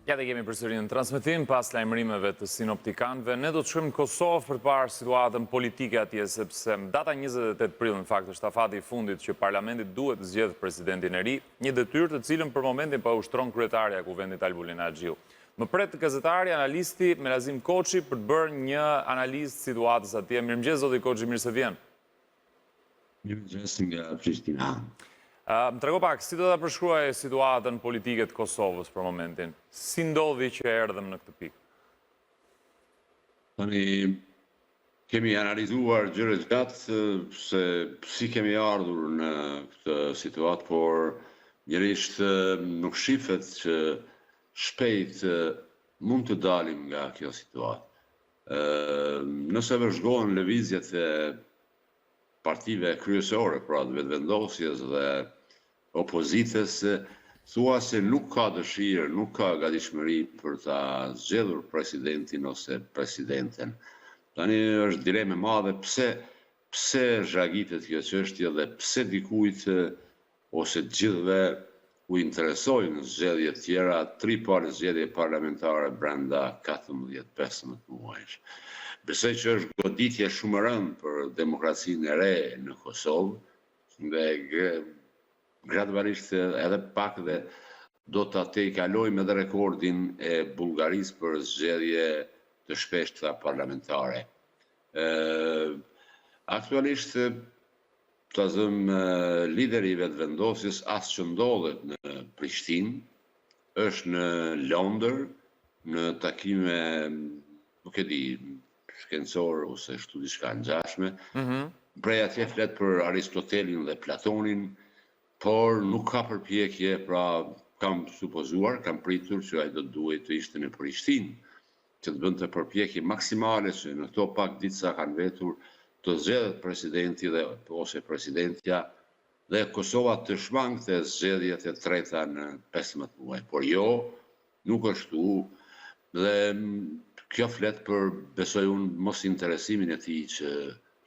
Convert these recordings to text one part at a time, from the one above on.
Ja dhe kemi përsëri në transmetim pas lajmërimeve të sinoptikanëve. Ne do të shkojmë në Kosovë përpara situatën politike atje, sepse data 28 prill në fakt është afati i fundit që parlamenti duhet të zgjedhë presidentin e ri, një detyrë të cilën për momentin po ushtron kryetaria e kuvendit Albulin Axhiu. Më pret gazetari, analisti Melazim Koçi për të bërë një analizë situatës atje. Mirëmëngjes zoti Koçi, mirë se vjen. Mirëmëngjes nga Prishtina. Më trego pak, si do ta përshkruaj situatën politike të Kosovës për momentin? Si ndodhi që erdhëm në këtë pikë? Tani kemi analizuar gjëra gjatë se si kemi ardhur në këtë situatë, por njërisht nuk shifet që shpejt mund të dalim nga kjo situatë. Nëse vëzhgohen lëvizjet e partive kryesore, pra të vetëvendosjes dhe opozitës, thua se nuk ka dëshirë, nuk ka gatishmëri për ta zgjedhur presidentin ose presidenten. Tani është dilemë e madhe pse zhagitet kjo çështje dhe pse dikujt ose të gjithëve u interesojnë zgjedhje të tjera, 3 parë zgjedhje parlamentare brenda 14-15 muajsh. Besoj që është goditje shumë e rëndë për demokracinë e re në Kosovë dhe gradualisht edhe pak dhe do të tejkalojmë edhe rekordin e Bullgarisë për zgjedhje të shpeshta parlamentare. Aktualisht të zëm lideri i vetëvendosjes as që ndodhet në Prishtinë, është në Londër, në takime, nuk e di, shkencor ose shtu diçka ngjashme. Prej atje flet për Aristotelin dhe Platonin, por nuk ka përpjekje, pra kam supozuar, kam pritur që ai do të duhet të ishte në Prishtinë, që të bënte përpjekje maksimale që në këto pak ditë sa kanë vetur të zgjedhet presidenti dhe ose presidentja dhe Kosova të shmangte zgjedhjet e treta në 15 muaj. Por jo, nuk është kështu dhe kjo flet për, besoj unë, mos interesimin e tij që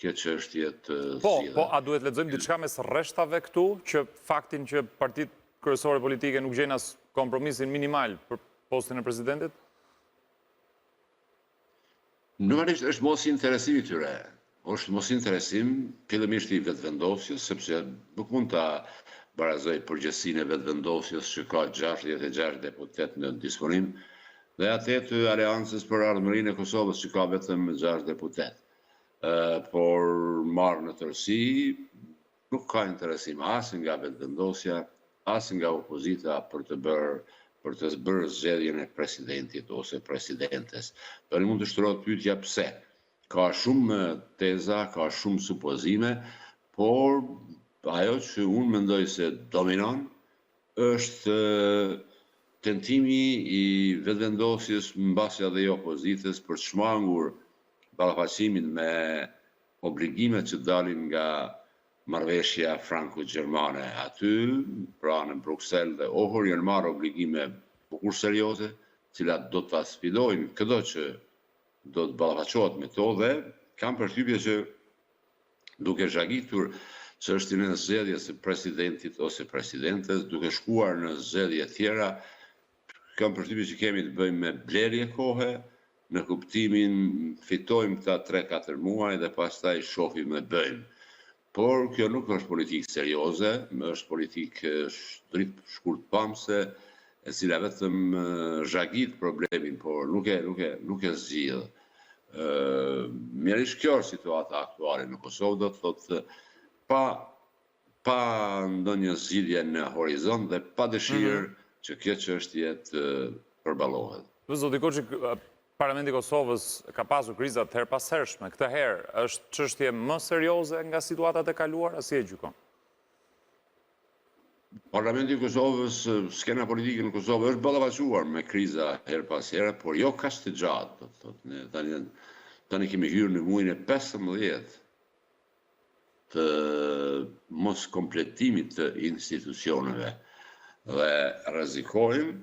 kjo çështje të zgjidhet. Po, a duhet lexojmë diçka mes rreshtave këtu, që faktin që partitë kryesore politike nuk gjejnë as kompromisin minimal për postin e presidentit? Normalisht është mos interesimi tyre. Është mos interesim fillimisht i vetëvendosjes, sepse nuk mund ta barazoj përgjegjësinë e vetëvendosjes që ka 66 deputet në disponim dhe atë të aleancës për ardhmërinë e Kosovës që ka vetëm 6 deputet. Por marrë në tërësi, nuk ka interesim as nga vetëvendosja, as nga opozita për të bërë zgjedhjen e presidentit ose presidentes. Tani mund të shtrohet pyetja pse. Ka shumë teza, ka shumë supozime, por ajo që unë mendoj se dominon është tentimi i vetëvendosjes mbasi edhe i opozitës për të shmangur ballafaqësimin me obligimet që dalin nga marrëveshja franko-gjermane. Aty, pra në Bruksel dhe Ohër, janë marrë obligime bukur serioze, cilat do ta sfidojnë këdo që do të ballafaqohet me to dhe kam përshtypje që duke zhagitur çështjen e zgjedhjes së presidentit ose presidentes, duke shkuar në zgjedhje tjera, kam përshtypje që kemi të bëjmë me blerje kohe, në kuptimin fitojmë këta 3-4 muaj dhe pastaj shohim dhe bëjmë. Por kjo nuk është politikë serioze, është politikë shkurtpamse, e cila vetëm zhagit problemin, por nuk e zgjidh. Mjerisht kjo është situata aktuale në Kosovë, do të thotë pa ndonjë zgjidhje në horizont dhe pa dëshirë që kjo çështje të përballohet. Zoti Koçi, Parlamenti i Kosovës ka pasur kriza të herpashershme. Këtë herë është çështje më serioze nga situatat e kaluara, si e gjykon? Parlamenti i Kosovës, skena politike në Kosovë është ballafaquar me kriza her pas here, por jo kaq të gjatë, do të thotë. Tani kemi hyrë në muajin e 15 të mos kompletimit të institucioneve dhe rrezikojmë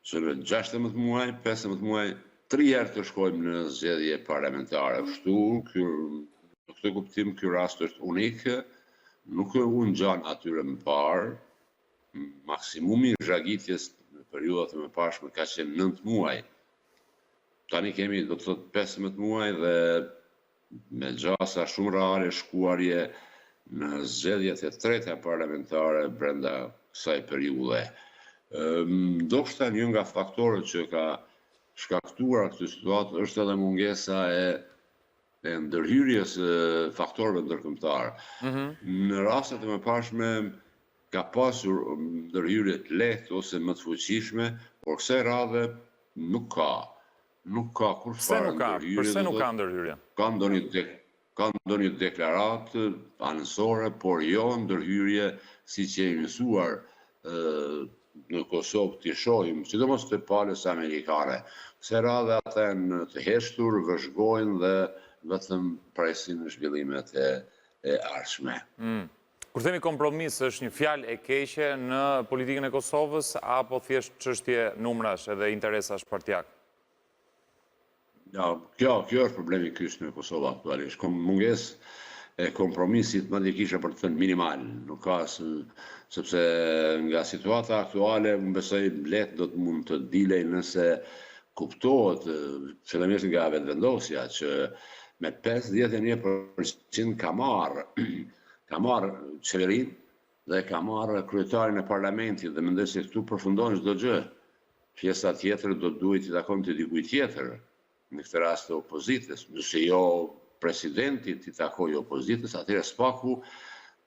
që në 16 muaj, 15 muaj 3 herë të shkojmë në zgjedhje parlamentare. Kështu, në këtë kuptim, ky rast është unik, nuk u ngjan atyre më parë. Maksimumi i zhagitjes periudat e mëparshme ka qenë 9 muaj. Tani kemi, do të thotë, 15 muaj dhe me gjasa shumë rare shkuarje në zgjedhjet e treta parlamentare brenda kësaj periudhe. Ndoshta një nga faktorët që ka shkaktuar këtë situatë është edhe mungesa e ndërhyrjes faktorëve ndërkombëtar. Në rastet e mëparshme ka pasur ndërhyrje të lehtë ose më të fuqishme, por kësaj radhe nuk ka. Nuk ka kur farë ndërhyrje. Përse nuk ka ndërhyrje? Ka ndonjë deklaratë anësore, por jo ndërhyrje si që e mësuar në Kosovë të shohim, sidomos të palës amerikane. Se radhe ata në të heshtur, vëzhgojnë dhe vetëm presin në zhvillimet e ardhshme. Kur themi kompromis, është një fjalë e keqe në politikën e Kosovës, apo thjesht çështje numrash edhe interesash partjak? Ja, kjo është problemi kyç në Kosovë aktualisht. Mungesë e kompromisit madje kisha për të thënë minimal. Nuk ka sepse nga situata aktuale më besoj lehtë do të mund të dilej nëse kuptohet fillimisht nga vetëvendosja që me 51% ka marrë qeverinë dhe ka marrë kryetarin e parlamentit dhe mendoj se këtu përfundon çdo gjë. Pjesa tjetër do duhet të takonte dikujt tjetër, në këtë rast të opozitës, nëse jo presidentit i takoj opozitës, atëherë spaku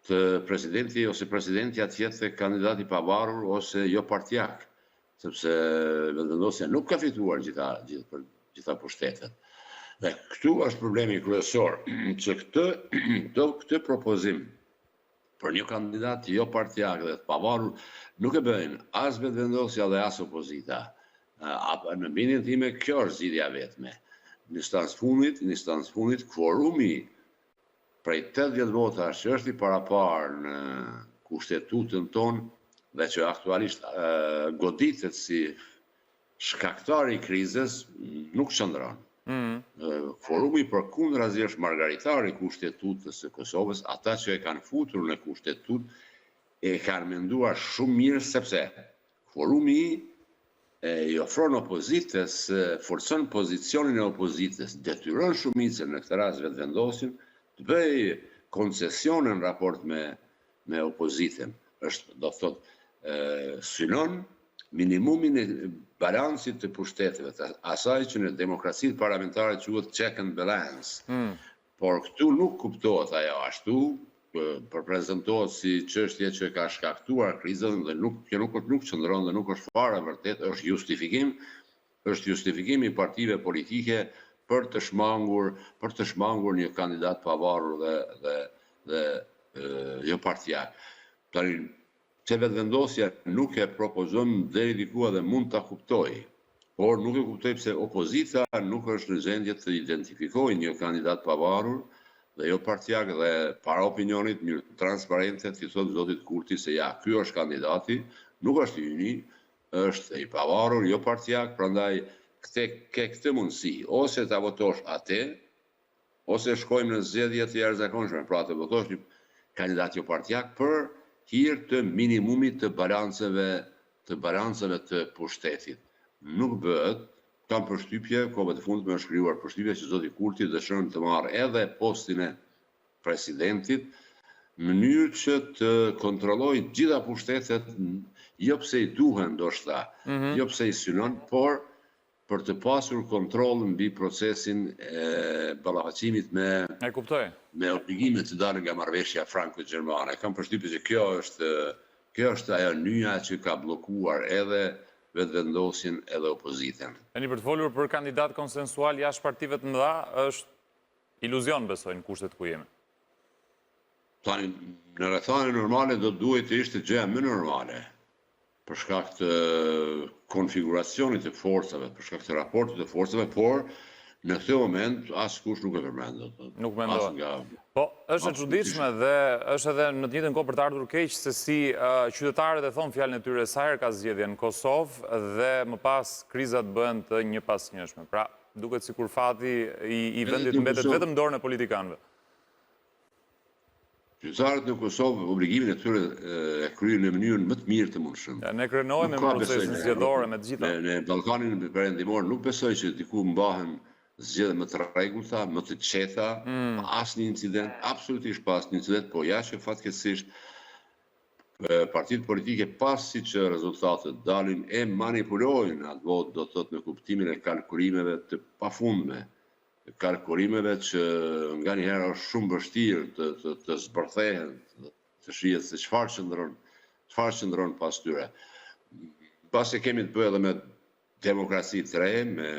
të presidenti ose presidentja tjetë kandidati pavarur ose jo partjak, sepse vetëvendosja nuk ka fituar gjitha pushtetet. Dhe këtu është problemi kryesor, që këtë propozim për një kandidat jo partjak dhe të pavarur nuk e bëjnë as vetëvendosja dhe as opozita. Në bindjen time kjo është zgjidhja vetme. Në instancë fundit, kvorumi prej 80 votash që është i paraparë në kushtetutën tonë dhe që aktualisht goditet si shkaktari i krizës nuk qëndron. Kvorumi përkundrazi është margaritari i kushtetutës së Kosovës, ata që e kanë futur në kushtetutë e kanë menduar shumë mirë sepse kvorumi i ofron opozitës, forcon pozicionin e opozitës, detyron shumicën në këtë rast vetëvendosin të bëj koncesione në raport me opozitën. Është, do thotë, synon minimumin e balansit të pushteteve, asaj që në demokracitë parlamentare quhet check and balance. Por këtu nuk kuptohet ajo ashtu, përprezentohet si çështje që ka shkaktuar krizën dhe kjo nuk qëndron dhe nuk është fare vërtet, është justifikim i partive politike për të shmangur një kandidat pavarur dhe jo partjak. Tani që vetëvendosja nuk e propozon deri diku edhe mund ta kuptoj, por nuk e kuptoj pse opozita nuk është në gjendje të identifikojë një kandidat pavarur dhe jo partjak dhe para opinionit një transparente të thotë zotit Kurti se ja, ky është kandidati, nuk është i yni, është i pavarur, jo partjak, prandaj ke këtë mundësi, ose ta votosh atë, ose shkojmë në zgjedhje të jashtëzakonshme, pra të votosh një kandidat jo partjak për hir të minimumit të balanceve të pushtetit. Nuk bëhet. Kam përshtypje, kohëve të fundit me shkruar përshtypje që zoti Kurti dëshiron të marrë edhe postin e presidentit në mënyrë që të kontrollojë gjitha pushtetet, jo pse i duhen ndoshta, jo pse i synon, por për të pasur kontroll mbi procesin e ballafaqimit me obligimet të dalë nga marrëveshja franko-gjermane. Kam përshtypje që kjo është ajo nyja që ka bllokuar edhe vetëvendosjen edhe opozitën. Tani për të folur për kandidat konsensual jashtë partive të mëdha, është iluzion besoj në kushtet ku jemi. Tani, në rrethana normale do duhet të ishte gjëja më normale, për shkak të konfiguracionit të forcave, për shkak të raportit të forcave, por në këtë moment askush nuk e përmend. Nuk mendohet. Po, është e çuditshme dhe është edhe në të njëjtën kohë për të ardhur keq se si qytetarët e thonë fjalën e tyre sa herë ka zgjedhje në Kosovë dhe më pas krizat bëhen të njëpasnjëshme. Pra, duket sikur fati i vendit mbetet vetëm në dorën e politikanëve. Qytetarët në Kosovë obligimin e tyre e kryen në mënyrën më të mirë të mundshëm. Ne krenohemi me procesin zgjedhor me të gjitha. Në Ballkanin Perëndimor nuk besoj që diku mbahen zgjedhje më të rregullta, më të qeta, pa asnjë incident, absolutisht pa asnjë incident, po ja që fatkeqësisht partitë politike pasi që rezultatet dalin e manipulojnë atë votë, do të thotë në kuptimin e kalkulimeve të pafundme, kalkulimeve që nga njëherë është shumë vështirë të zbërthehen, të shihet se çfarë qëndron pas tyre. Pasi kemi të bëjë edhe me demokraci të re, me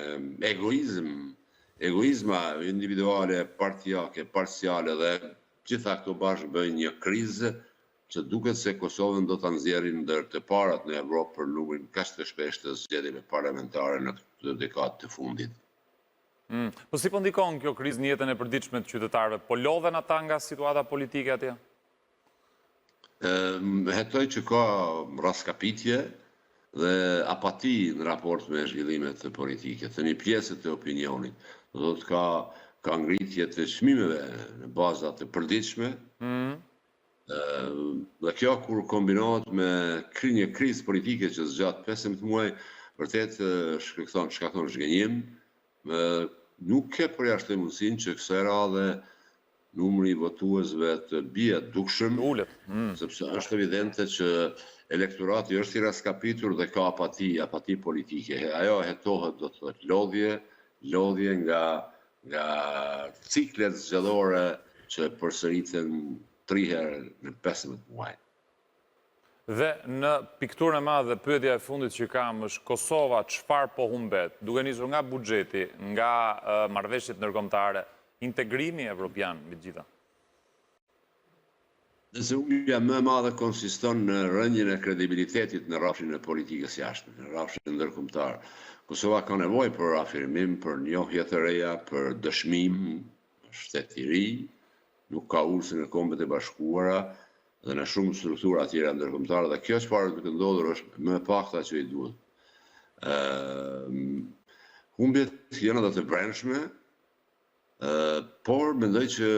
egoizma individuale, partijake, parciale dhe gjitha këto bashkë bëjnë një krizë që duket se Kosovën do ta nxjerrin ndër të parat në Evropë për numrin kaq të shpeshtë të zgjedhjeve parlamentare në këtë dekadë të fundit. Po si po ndikon kjo krizë në jetën e përditshme të qytetarëve? Po lodhen ata nga situata politike atje? Hetoj që ka raskapitje dhe apati në raport me zhvillimet politike, të një pjesë të opinionit. Do të ka ngritje të çmimeve në baza të përditshme, dhe kjo kur kombinohet me një krizë politike që zgjat 15 muaj, vërtet shkakton zhgënjim, nuk ke përjashtë mundësinë që kësaj radhe numri i votuesve të bie dukshëm, sepse është evidente që elektorati është i raskapitur dhe ka apati politike. Ajo hetohet, do të thotë, lodhje nga ciklet zgjedhore që përsëriten 3 herë në 15 muaj. Dhe në pikturën e madhe, pyetja e fundit që kam është Kosova çfarë po humbet, duke nisur nga buxheti, nga marrëveshjet ndërkombëtare, integrimi evropian mbi të gjitha. Nëse humbja më e madhe konsiston në rënjën e kredibilitetit në rrafshin e politikës jashtme, në rrafshin ndërkombëtar. Kosova ka nevojë për afirmim, për njohje të reja, për dëshmim, shtet i ri, nuk ka ulsin e Kombeve të Bashkuara dhe në shumë struktura tjera ndërkombëtare, dhe kjo çfarë duke ndodhur është më e pakta që i duhet. Humbjet janë edhe të brendshme, por mendoj që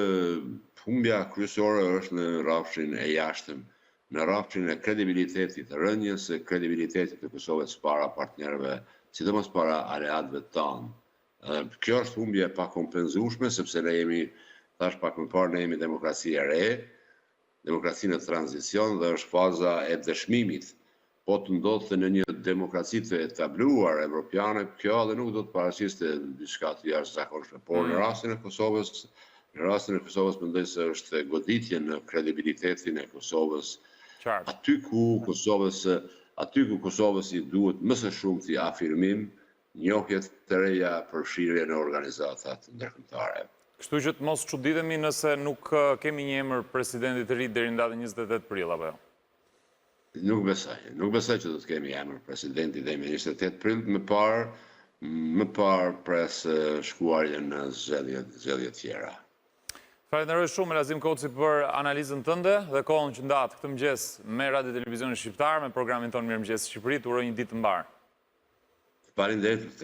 humbja kryesore është në rrafshin e jashtëm, në rrafshin e kredibilitetit, rënjës së kredibilitetit të Kosovës para partnerëve, sidomos para aleatëve tanë. Kjo është humbje pa kompenzueshme, sepse ne jemi, thash pak më parë, ne jemi demokraci e re, demokraci në tranzicion, dhe është faza e dëshmimit. Po të ndodhte në një demokraci të etabluar evropiane, kjo edhe nuk do të paraqiste diçka të jashtëzakonshme, por në rastin e Kosovës mendoj se është goditje në kredibilitetin e Kosovës, aty ku Kosovës i duhet më së shumti afirmim, njohjet të reja, përfshirje në organizatat ndërkombëtare. Kështu që të mos çuditemi nëse nuk kemi një emër presidenti të ri deri në datën 28 prill apo jo? Nuk besoj që do të kemi emër presidenti deri në 28 prill, më parë pres shkuarjen në zgjedhje tjera. Falenderoj shumë Elazim Koci për analizën tënde dhe kohën që ndat këtë mëngjes me Radio Televizionin Shqiptar, me programin tonë Mirëmëngjes Shqipëri. Të uroj një ditë të mbarë. Faleminderit.